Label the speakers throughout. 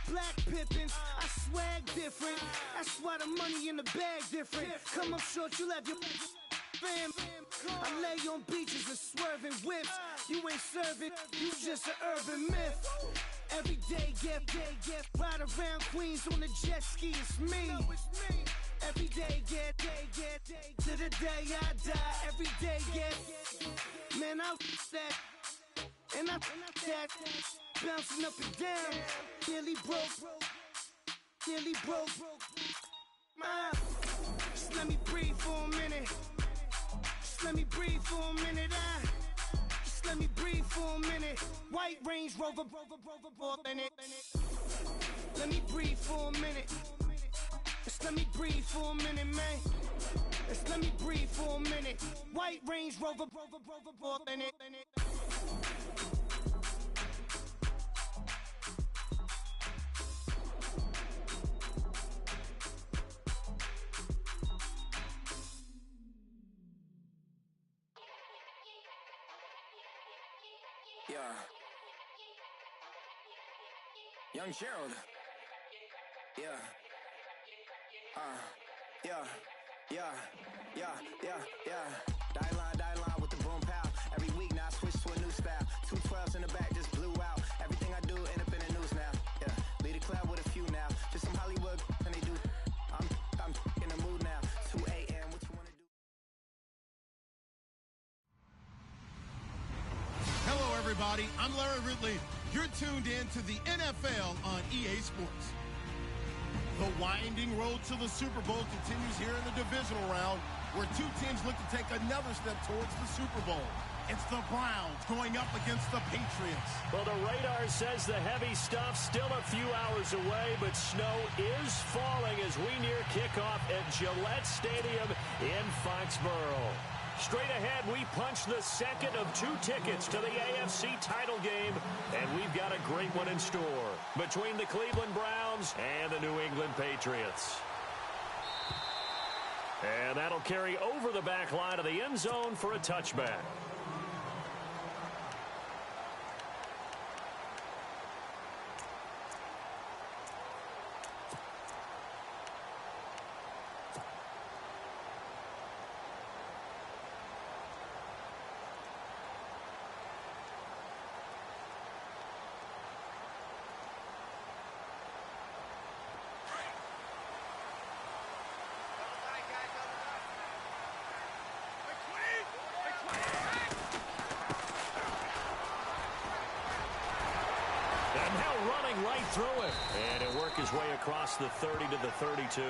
Speaker 1: Black pippins, I swag different. That's why the money in the bag different. Come up short, you left your fam. I lay on beaches and swerving whips. You ain't serving, you just an urban myth. Every day, get ride around Queens on the jet ski, it's me. Every day, get to the day I die. Every day, get man, I that and I that bouncing up and down, nearly broke. Just let me breathe for a minute. Just let me breathe for a minute. Just let me breathe for a minute. White Range Rover, in it. Let me breathe for a minute. Just let me breathe for a minute, man. Just let me breathe for a minute. White Range Rover, in it.
Speaker 2: Yeah. Young Gerald. Yeah. Die line with the boom pow. Every week now I switch to a new style. 212s in the back just blew out. Everything I do end up in the news now. Yeah. Lead a club with a few now. Just some Hollywood and they do. I'm in the mood now. 2 a.m. What you wanna do?
Speaker 3: Hello, everybody. I'm Larry Ridley. You're tuned in to the NFL on EA Sports. The winding road to the Super Bowl continues here in the divisional round, where two teams look to take another step towards the Super Bowl. It's the Browns going up against the Patriots.
Speaker 4: Well, the radar says the heavy stuff's still a few hours away, but snow is falling as we near kickoff at Gillette Stadium in Foxborough. Straight ahead, we punch the second of 2 tickets to the AFC title game, and we've got a great one in store between the Cleveland Browns and the New England Patriots. And that'll carry over the back line of the end zone for a touchback. Right through it, and it worked his way across the 30 to the 32.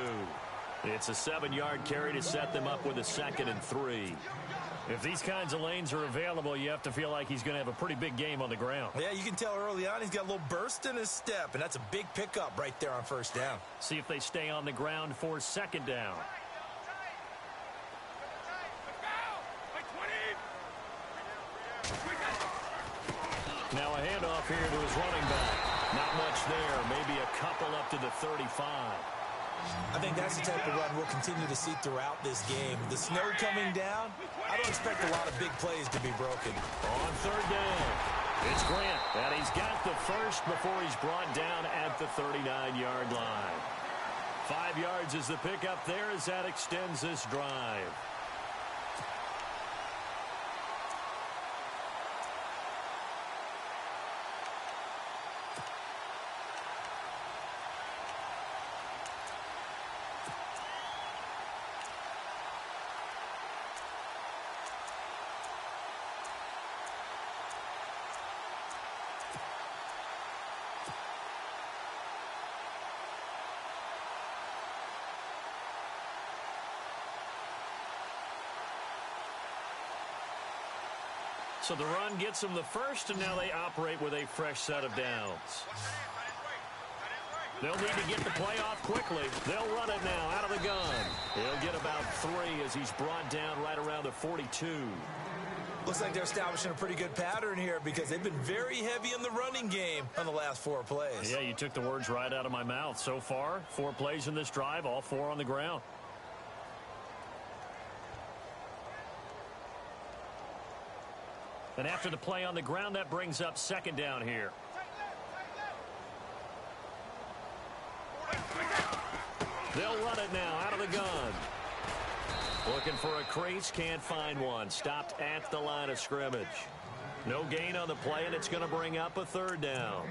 Speaker 4: It's a 7-yard carry to set them up with a 2nd and 3. If these kinds of lanes are available, you have to feel like he's going to have a pretty big game on the ground.
Speaker 5: Yeah, you can tell early on he's got a little burst in his step, and that's a big pickup right there on first down.
Speaker 4: See if they stay on the ground for 2nd down. Now a handoff here to his running back. Not much there. Maybe a couple up to the 35.
Speaker 5: I think that's the type of run we'll continue to see throughout this game. The snow coming down, I don't expect a lot of big plays to be broken.
Speaker 4: On 3rd down, it's Grant, and he's got the first before he's brought down at the 39-yard line. 5 yards is the pickup there as that extends this drive. So the run gets them the first, and now they operate with a fresh set of downs. They'll need to get the play off quickly. They'll run it now out of the gun. He'll get about 3 as he's brought down right around the 42.
Speaker 5: Looks like they're establishing a pretty good pattern here because they've been very heavy in the running game on the last 4 plays.
Speaker 4: Yeah, you took the words right out of my mouth. So far, 4 plays in this drive, all 4 on the ground. And after the play on the ground, that brings up 2nd down here. They'll run it now out of the gun. Looking for a crease, can't find one. Stopped at the line of scrimmage. No gain on the play, and it's going to bring up a third down.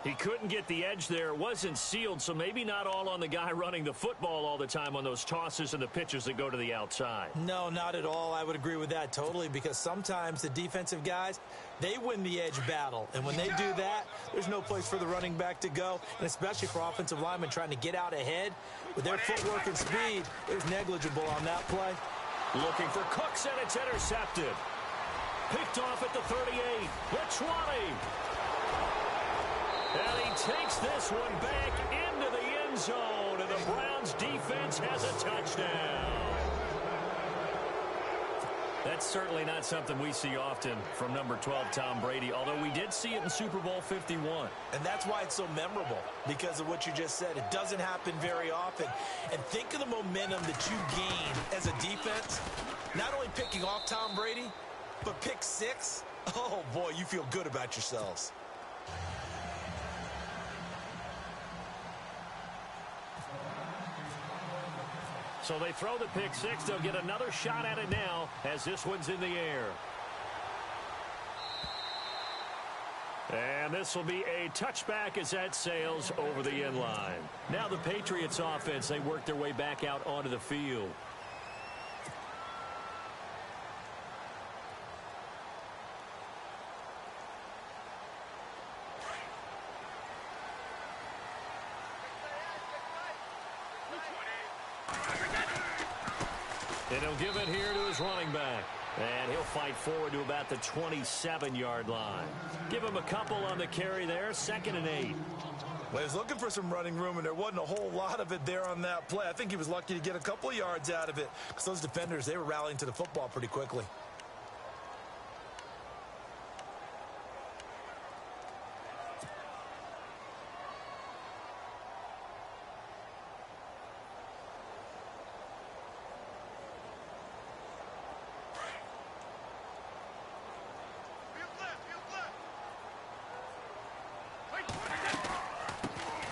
Speaker 4: He couldn't get the edge there. It wasn't sealed, so maybe not all on the guy running the football all the time on those tosses and the pitches that go to the outside.
Speaker 5: No, not at all. I would agree with that totally, because sometimes the defensive guys, they win the edge battle. And when they do that, there's no place for the running back to go, and especially for offensive linemen trying to get out ahead. With their footwork and speed, it was negligible on that play.
Speaker 4: Looking for Cooks, and it's intercepted. Picked off at the 38, the 20. And he takes this one back into the end zone, and the Browns defense has a touchdown. That's certainly not something we see often from number 12, Tom Brady, although we did see it in Super Bowl 51.
Speaker 5: And that's why it's so memorable, because of what you just said. It doesn't happen very often. And think of the momentum that you gain as a defense, not only picking off Tom Brady, but pick 6. Oh, boy, you feel good about yourselves.
Speaker 4: So they throw the pick 6. They'll get another shot at it now as this one's in the air. And this will be a touchback as that sails over the end line. Now the Patriots offense, they work their way back out onto the field. And he'll give it here to his running back. And he'll fight forward to about the 27-yard line. Give him a couple on the carry there, 2nd and 8.
Speaker 5: Well, he was looking for some running room, and there wasn't a whole lot of it there on that play. I think he was lucky to get a couple of yards out of it, because those defenders, they were rallying to the football pretty quickly.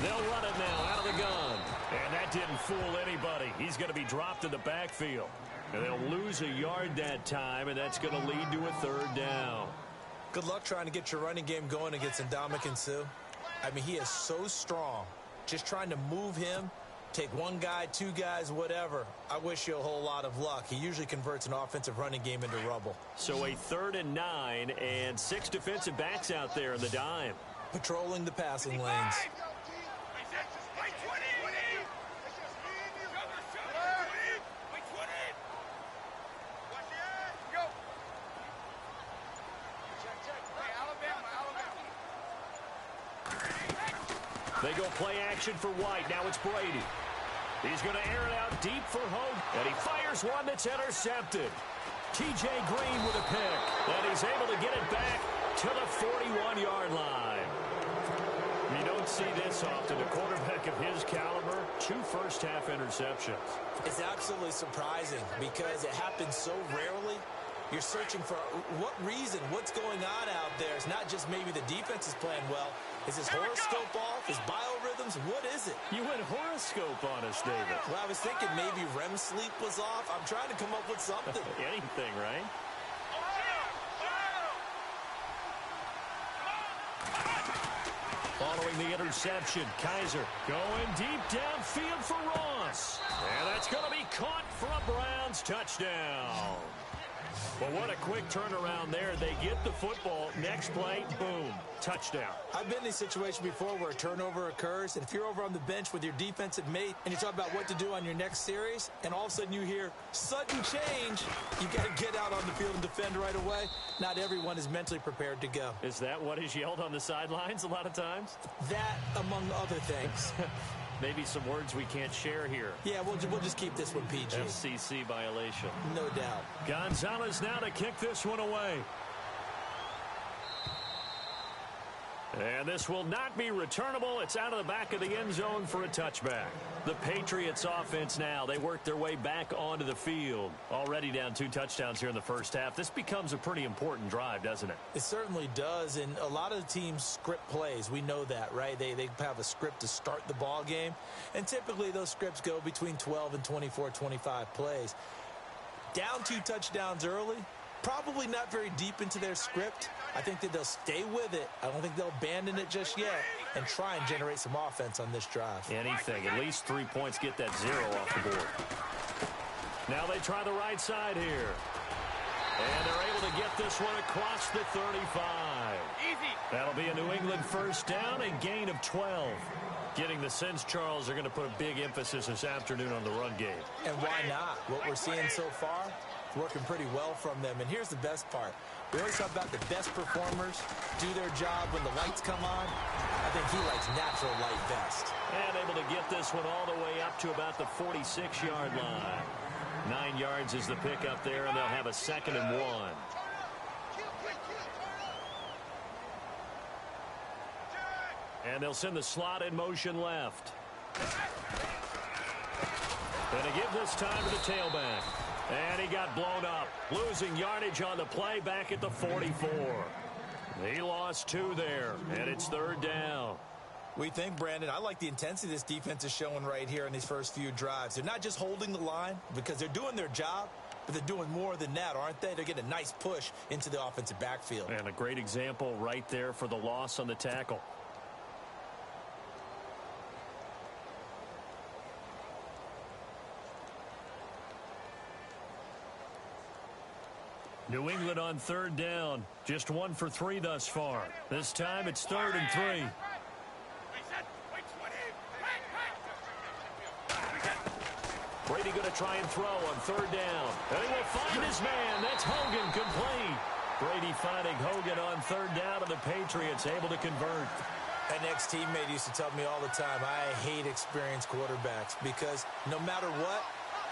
Speaker 4: They'll run it now out of the gun. And that didn't fool anybody. He's going to be dropped in the backfield. And they'll lose a yard that time, and that's going to lead to a third down.
Speaker 5: Good luck trying to get your running game going against Ndamukong Suh. I mean, he is so strong. Just trying to move him, take one guy, 2 guys, whatever. I wish you a whole lot of luck. He usually converts an offensive running game into rubble.
Speaker 4: So a 3rd and 9 and 6 defensive backs out there in the dime.
Speaker 5: Patrolling the passing lanes.
Speaker 4: They go play action for White. Now it's Brady. He's going to air it out deep for Hogue. And he fires one that's intercepted. T.J. Green with a pick. And he's able to get it back to the 41-yard line. You don't see this often. A quarterback of his caliber, 2 first-half interceptions.
Speaker 5: It's absolutely surprising because it happens so rarely. You're searching for what reason, what's going on out there. It's not just maybe the defense is playing well. Is his horoscope off? His biorhythms? What is it?
Speaker 4: You went horoscope on us, David.
Speaker 5: Well, I was thinking maybe REM sleep was off. I'm trying to come up with something.
Speaker 4: Anything, right? Following the interception, Kaiser going deep downfield for Ross. And that's going to be caught for a Browns touchdown. Well, what a quick turnaround there. They get the football. Next play, boom, touchdown.
Speaker 5: I've been in a situation before where a turnover occurs, and if you're over on the bench with your defensive mate and you talk about what to do on your next series, and all of a sudden you hear sudden change, you got to get out on the field and defend right away. Not everyone is mentally prepared to go.
Speaker 4: Is that what is yelled on the sidelines a lot of times?
Speaker 5: That, among other things.
Speaker 4: Maybe some words we can't share here.
Speaker 5: Yeah, we'll just keep this one PG.
Speaker 4: FCC violation.
Speaker 5: No doubt.
Speaker 4: Gonzalez now to kick this one away. And this will not be returnable. It's out of the back of the end zone for a touchback. The Patriots offense now, they work their way back onto the field. Already down 2 touchdowns here in the first half. This becomes a pretty important drive, doesn't it?
Speaker 5: It certainly does, and a lot of the teams script plays. We know that, right? They have a script to start the ball game, and typically those scripts go between 12 and 24, 25 plays. Down 2 touchdowns early, probably not very deep into their script. I think that they'll stay with it. I don't think they'll abandon it just yet and try and generate some offense on this drive.
Speaker 4: Anything. At least 3 points, get that 0 off the board. Now they try the right side here. And they're able to get this one across the 35. Easy. That'll be a New England first down, a gain of 12. Getting the sense, Charles, are going to put a big emphasis this afternoon on the run game. And why not? What we're seeing so far, working pretty well from them. And here's the best part. We always talk about the best performers do their job when the lights come on. I think he likes natural light best. And able to get this one all the way up to about the 46-yard line. 9 yards is the pickup there, and they'll have a 2nd and 1. And they'll send the slot in motion left. And to give this time to the tailback. And he got blown up. Losing yardage on the play back at the 44. He lost 2 there, and it's 3rd down. We think, Brandon, I like the intensity this defense is showing right here in these first few drives. They're not just holding the line because they're doing their job, but they're doing more than that, aren't they? They're getting a nice push into the offensive backfield. And a great example right there for the loss on the tackle. New England on 3rd down. Just 1 for 3 thus far. This time it's 3rd and 3. Brady going to try and throw on 3rd down. And he will find his man. That's Hogan, complete. Brady finding Hogan on 3rd down, and the Patriots able to convert. An ex-teammate used to tell me all the time, I hate experienced quarterbacks because no matter what,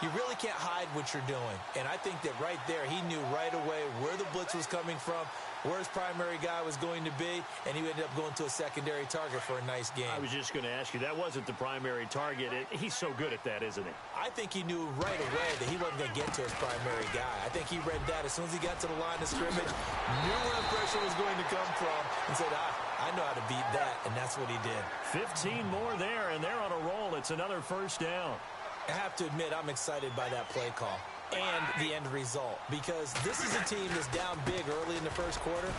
Speaker 4: you really can't hide what you're doing. And I think that right there, he knew right away where the blitz was coming from, where his primary guy was going to be, and he ended up going to a secondary target for a nice game. I was just going to ask you, that wasn't the primary target. He's so good at that, isn't he? I think he knew right away that he wasn't going to get to his primary guy. I think he read that as soon as he got to the line of scrimmage, knew where the pressure was going to come from, and said, I know how to beat that, and that's what he did. 15 more there, and they're on a roll. It's another first down. I have to admit, I'm excited by that play call and the end result because this is a team that's down big early in the first quarter,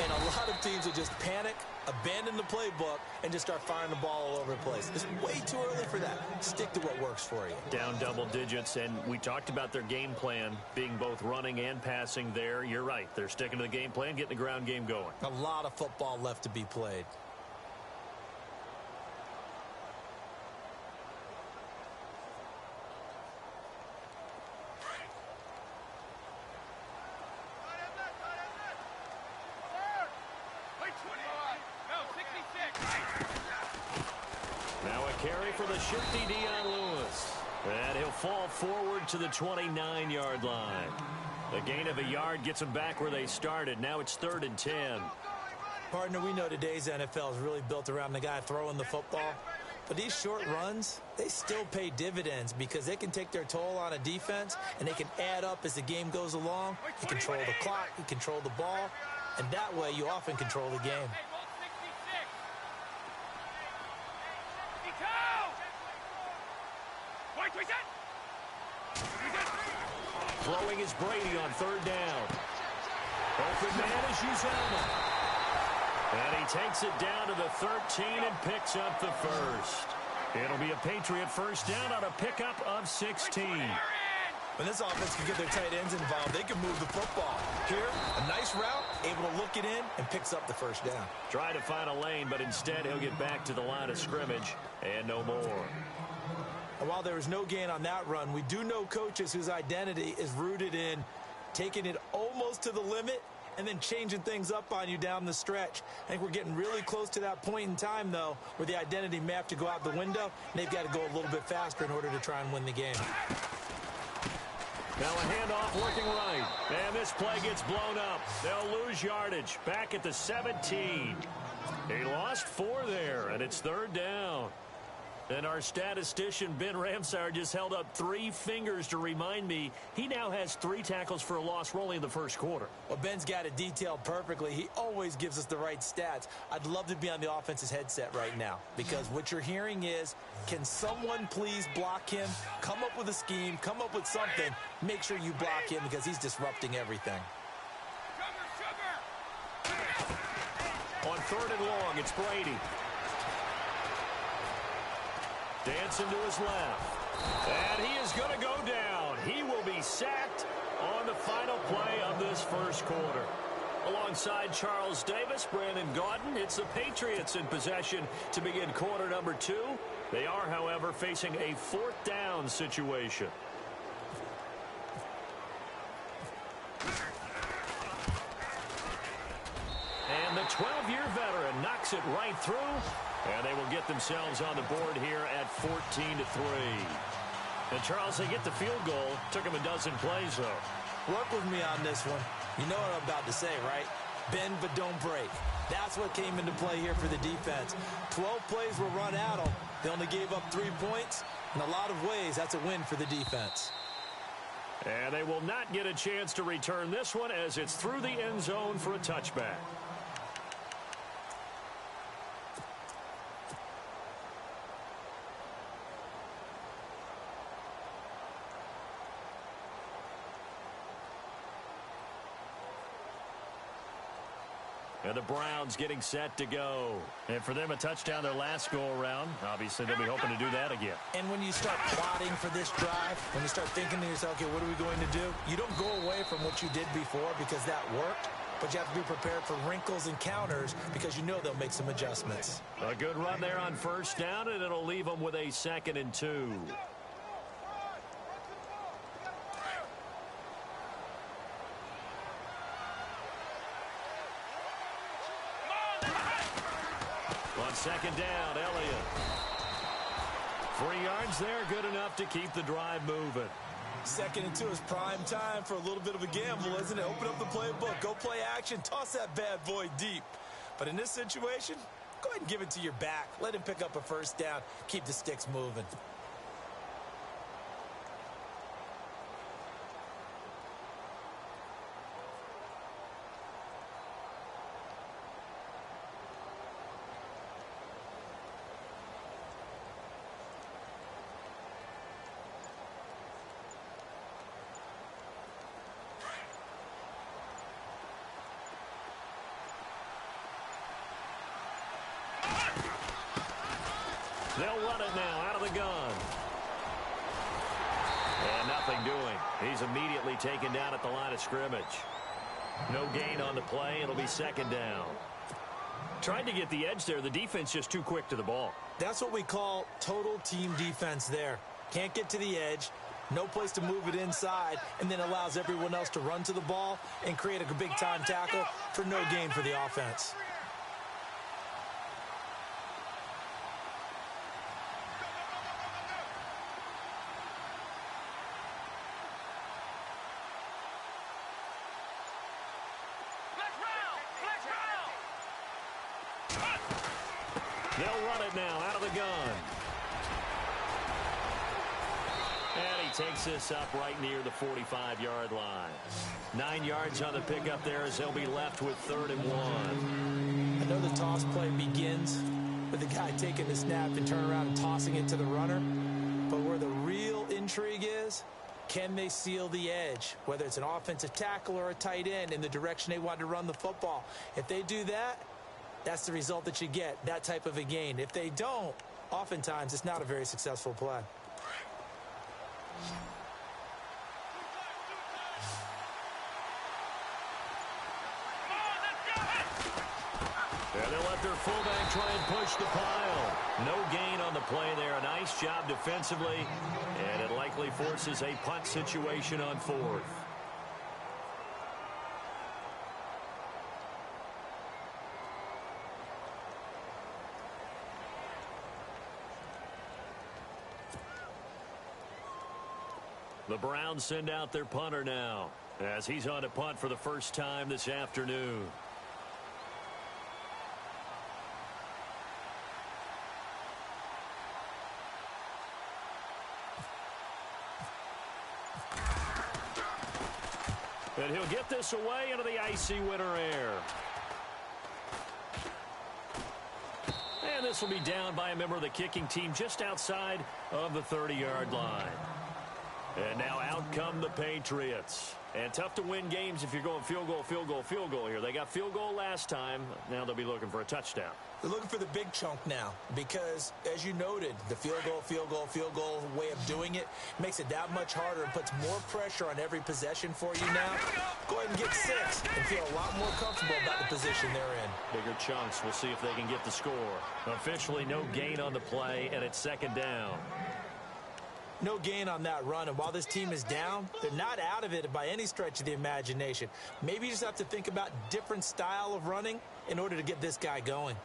Speaker 4: and a lot of teams will just panic, abandon the playbook, and just start firing the ball all over the place. It's way too early for that. Stick to what works for you. Down double digits, and we talked about their game plan being both running and passing there. You're right. They're sticking to the game plan, getting the ground game going. A lot of football left to be played. Shifty Dion Lewis. And he'll fall forward to the 29-yard line. The gain of a yard gets them back where they started. Now it's 3rd and 10. Partner, we know today's NFL is really built around the guy throwing the football. But these short runs, they still pay dividends because they can take their toll on a defense and they can add up as the game goes along. You control the clock, you control the ball, and that way you often control the game. Throwing is Brady on 3rd down. Open man is Uzama. And he takes it down to the 13 and picks up the first. It'll be a Patriot first down on a pickup of 16. When this offense can get their tight ends involved, they can move the football. Here, a nice route, able to look it in, and picks up the first down. Try to find a lane, but instead he'll get back to the line of scrimmage and no more. And while there was no gain on that run, we do know coaches whose identity is rooted in taking it almost to the limit and then changing things up on you down the stretch. I think we're getting really close to that point in time, though, where the identity may have to go out the window, and they've got to go a little bit faster in order to try and win the game. Now a handoff looking right, and this play gets blown up. They'll lose yardage back at the 17. He lost 4 there, and it's 3rd down. And our statistician, Ben Ramsar, just held up 3 fingers to remind me he now has 3 tackles for a loss rolling in the first quarter.
Speaker 5: Well, Ben's got it detailed perfectly. He always gives us the right stats. I'd love to be on the offense's headset right now because what you're hearing is, can someone please block him? Come up with a scheme. Come up with something. Make sure you block him because he's disrupting everything.
Speaker 4: On 3rd and long, it's Brady. Dancing to his left. And he is going to go down. He will be sacked on the final play of this first quarter. Alongside Charles Davis, Brandon Gaudin, it's the Patriots in possession to begin quarter number 2. They are, however, facing a 4th down situation. And the 12-year veteran knocks it right through. And they will get themselves on the board here at 14-3. And, Charles, they get the field goal. Took them a dozen plays, though.
Speaker 5: Work with me on this one. You know what I'm about to say, right? Bend but don't break. That's what came into play here for the defense. 12 plays were run at them. They only gave up 3 points. In a lot of ways, that's a win for the defense.
Speaker 4: And they will not get a chance to return this one as it's through the end zone for a touchback. And the Browns getting set to go. And for them, a touchdown their last go-around. Obviously, they'll be hoping to do that again.
Speaker 5: And when you start plotting for this drive, when you start thinking to yourself, okay, what are we going to do? You don't go away from what you did before because that worked. But you have to be prepared for wrinkles and counters because you know they'll make some adjustments.
Speaker 4: A good run there on 1st down, and it'll leave them with a 2nd and 2. On 2nd down, Elliott. 3 yards there, good enough to keep the drive moving.
Speaker 5: 2nd and 2 is prime time for a little bit of a gamble, isn't it? Open up the playbook, go play action, toss that bad boy deep. But in this situation, go ahead and give it to your back. Let him pick up a 1st down, keep the sticks moving.
Speaker 4: They'll run it now out of the gun. And nothing doing. He's immediately taken down at the line of scrimmage. No gain on the play. It'll be 2nd down. Tried to get the edge there. The defense just too quick to the ball.
Speaker 5: That's what we call total team defense there. Can't get to the edge. No place to move it inside. And then allows everyone else to run to the ball and create a big-time tackle for no gain for the offense.
Speaker 4: They'll run it now out of the gun. And he takes this up right near the 45-yard line. 9 yards on the pickup there as they'll be left with 3rd and 1.
Speaker 5: I know the toss play begins with the guy taking the snap and turning around and tossing it to the runner. But where the real intrigue is, can they seal the edge? Whether it's an offensive tackle or a tight end in the direction they want to run the football. If they do that, that's the result that you get, that type of a gain. If they don't, oftentimes it's not a very successful play.
Speaker 4: And they'll let their fullback try and push the pile. No gain on the play there. A nice job defensively. And it likely forces a punt situation on 4th. The Browns send out their punter now as he's on to punt for the first time this afternoon. And he'll get this away into the icy winter air. And this will be down by a member of the kicking team just outside of the 30-yard line. And now out come the Patriots. And tough to win games if you're going field goal, field goal, field goal here. They got field goal last time. Now they'll be looking for a touchdown.
Speaker 5: They're looking for the big chunk now because, as you noted, the field goal way of doing it makes it that much harder and puts more pressure on every possession for you now. Go ahead and get 6 and feel a lot more comfortable about the position they're in.
Speaker 4: Bigger chunks. We'll see if they can get the score. Officially no gain on the play, and it's second down.
Speaker 5: No gain on that run, and while this team is down, they're not out of it by any stretch of the imagination. Maybe you just have to think about different style of running in order to get this guy going.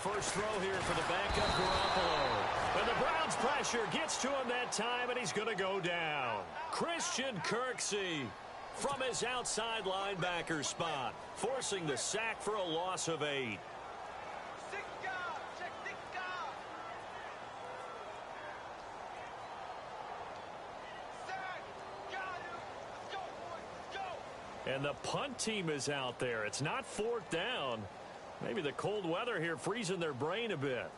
Speaker 4: First throw here for the backup Garoppolo. And the Browns pressure gets to him that time, and he's going to go down. Christian Kirksey from his outside linebacker spot, forcing the sack for a loss of 8. And the punt team is out there. It's not fourth down. Maybe the cold weather here freezing their brain a bit.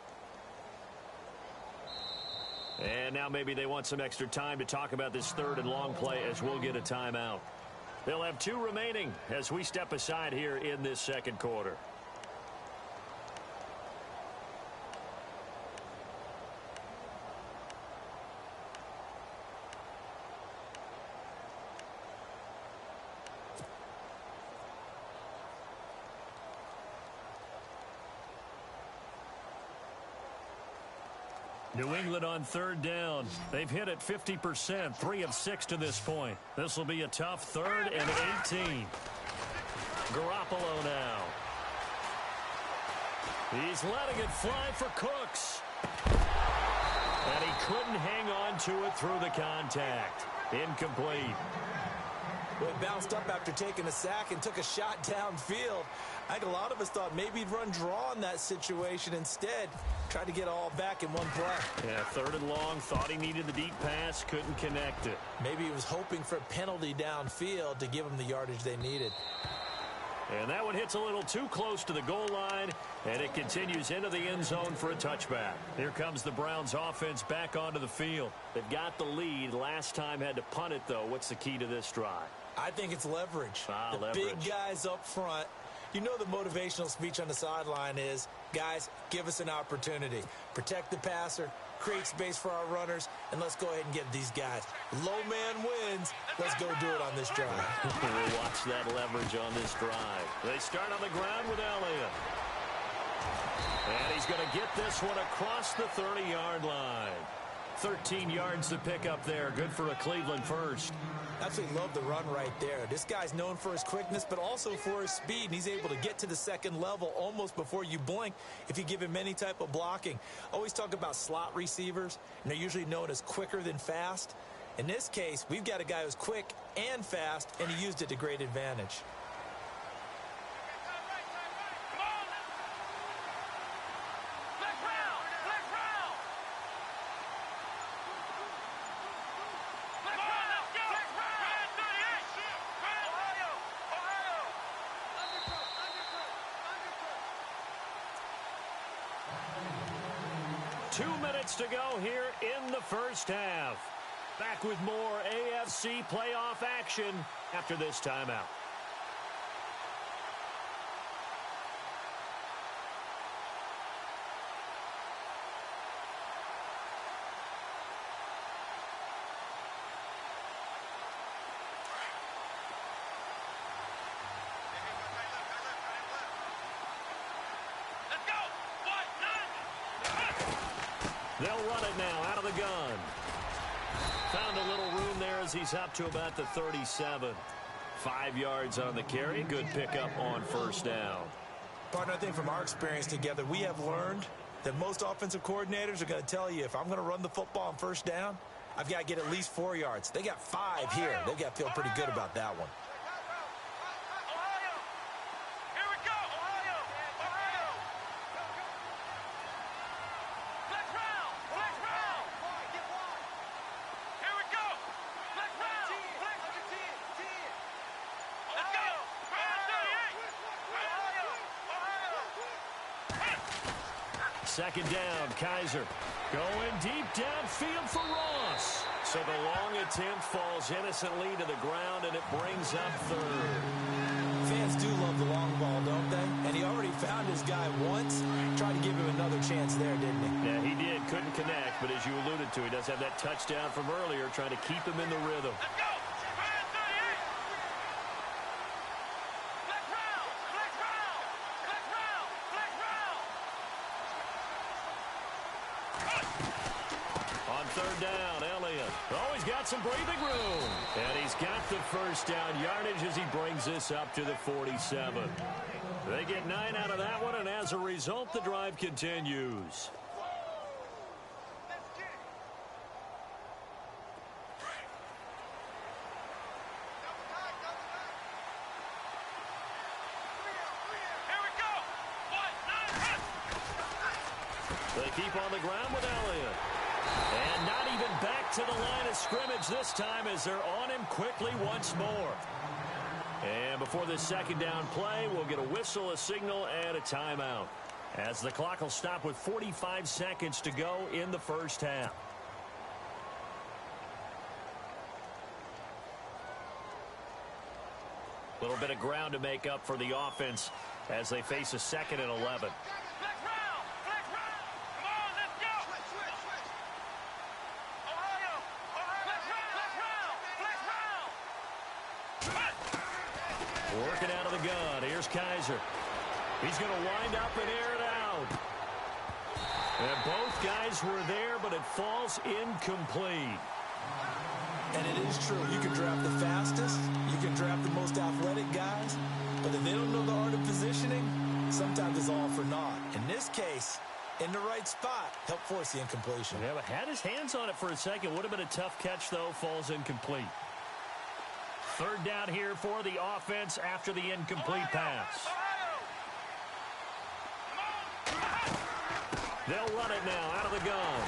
Speaker 4: And now maybe they want some extra time to talk about this third and long play as we'll get a timeout. They'll have 2 remaining as we step aside here in this second quarter. New England on third down. They've hit it 50%, 3 of 6 to this point. This will be a tough 3rd and 18. Garoppolo now. He's letting it fly for Cooks. And he couldn't hang on to it through the contact. Incomplete.
Speaker 5: Well, he bounced up after taking a sack and took a shot downfield. I think a lot of us thought maybe he'd run draw in that situation. Instead, tried to get all back in one play.
Speaker 4: Yeah, 3rd and long, thought he needed the deep pass, couldn't connect it.
Speaker 5: Maybe he was hoping for a penalty downfield to give him the yardage they needed.
Speaker 4: And that one hits a little too close to the goal line, and it continues into the end zone for a touchback. Here comes the Browns offense back onto the field. They've got the lead. Last time had to punt it, though. What's the key to this drive?
Speaker 5: I think it's leverage.
Speaker 4: Leverage.
Speaker 5: Big guys up front. You know the motivational speech on the sideline is, guys, give us an opportunity. Protect the passer, create space for our runners, and let's go ahead and get these guys. Low man wins. Let's go do it on this drive.
Speaker 4: We'll watch that leverage on this drive. They start on the ground with Elliott. And he's going to get this one across the 30-yard line. 13 yards to pick up there. Good for a Cleveland first.
Speaker 5: Absolutely love the run right there. This guy's known for his quickness, but also for his speed, and he's able to get to the second level almost before you blink if you give him any type of blocking. Always talk about slot receivers, and they're usually known as quicker than fast. In this case, we've got a guy who's quick and fast, and he used it to great advantage.
Speaker 4: To go here in the first half. Back with more AFC playoff action after this timeout. They'll run it now out of the gun. Found a little room there as he's up to about the 37. 5 yards on the carry. Good pickup on first down.
Speaker 5: Partner, I think from our experience together, we have learned that most offensive coordinators are going to tell you, if I'm going to run the football on first down, I've got to get at least 4 yards. They got 5 here. They've got to feel pretty good about that one.
Speaker 4: Second down, Kaiser going deep downfield for Ross. So the long attempt falls innocently to the ground, and it brings up third.
Speaker 5: Fans do love the long ball, don't they? And he already found his guy once. Tried to give him another chance there, didn't he?
Speaker 4: Yeah, he did. Couldn't connect, but as you alluded to, he does have that touchdown from earlier, trying to keep him in the rhythm.
Speaker 6: Let's go!
Speaker 4: Third down, Elliott. Oh, he's got some breathing room. And he's got the first down yardage as he brings this up to the 47. They get 9 out of that one, and as a result, the drive continues. They keep on the ground with Elliott. And not even back to the line of scrimmage this time as they're on him quickly once more. And before this second down play, we'll get a whistle, a signal, and a timeout, as the clock will stop with 45 seconds to go in the first half. A little bit of ground to make up for the offense as they face a 2nd and 11. Working out of the gun. Here's Kaiser. He's going to wind up and air it out. And both guys were there, but it falls incomplete.
Speaker 5: And it is true. You can draft the fastest. You can draft the most athletic guys. But if they don't know the art of positioning, sometimes it's all for naught. In this case, in the right spot, helped force the incompletion.
Speaker 4: Yeah, but had his hands on it for a second. Would have been a tough catch, though. Falls incomplete. Third down here for the offense after the incomplete pass. They'll run it now out of the gun.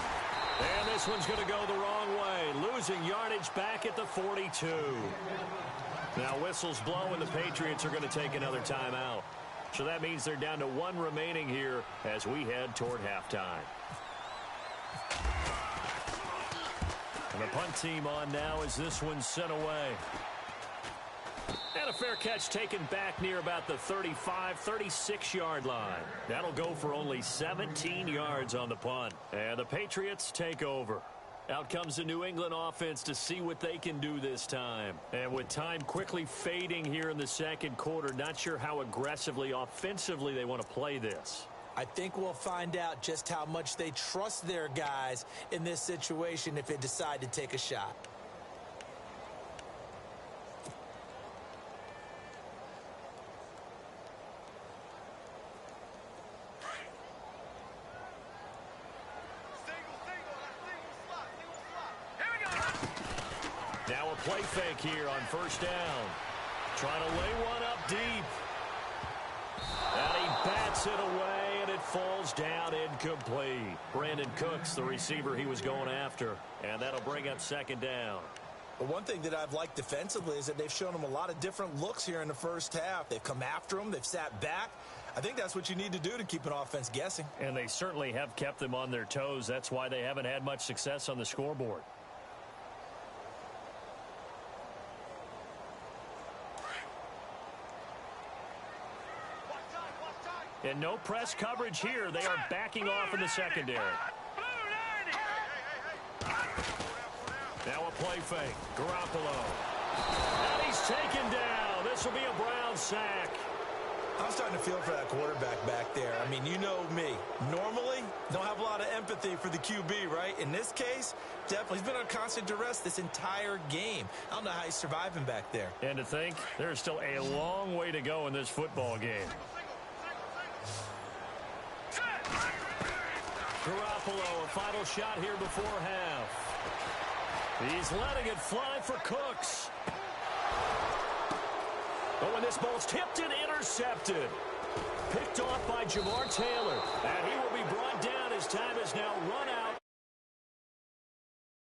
Speaker 4: And this one's going to go the wrong way, losing yardage back at the 42. Now whistles blow, and the Patriots are going to take another timeout. So that means they're down to 1 remaining here as we head toward halftime. And the punt team on now as this one's sent away. And a fair catch taken back near about the 35, 36-yard line. That'll go for only 17 yards on the punt. And the Patriots take over. Out comes the New England offense to see what they can do this time. And with time quickly fading here in the second quarter, not sure how aggressively, offensively they want to play this.
Speaker 5: I think we'll find out just how much they trust their guys in this situation if they decide to take a shot.
Speaker 4: Now a play fake here on first down. Trying to lay one up deep. And he bats it away, and it falls down incomplete. Brandon Cooks, the receiver he was going after. And that'll bring up second down.
Speaker 5: But one thing that I've liked defensively is that they've shown them a lot of different looks here in the first half. They've come after them. They've sat back. I think that's what you need to do to keep an offense guessing.
Speaker 4: And they certainly have kept them on their toes. That's why they haven't had much success on the scoreboard. And no press coverage here. They are backing off in the secondary. Now a play fake. Garoppolo. And he's taken down. This will be a Brown sack.
Speaker 5: I'm starting to feel for that quarterback back there. I mean, you know me. Normally, don't have a lot of empathy for the QB, right? In this case, definitely. He's been on constant duress this entire game. I don't know how he's surviving back there.
Speaker 4: And to think, there's still a long way to go in this football game. Garoppolo, a final shot here before half. He's letting it fly for Cooks. But when this ball's tipped and intercepted. Picked off by Jamar Taylor. And he will be brought down as time is now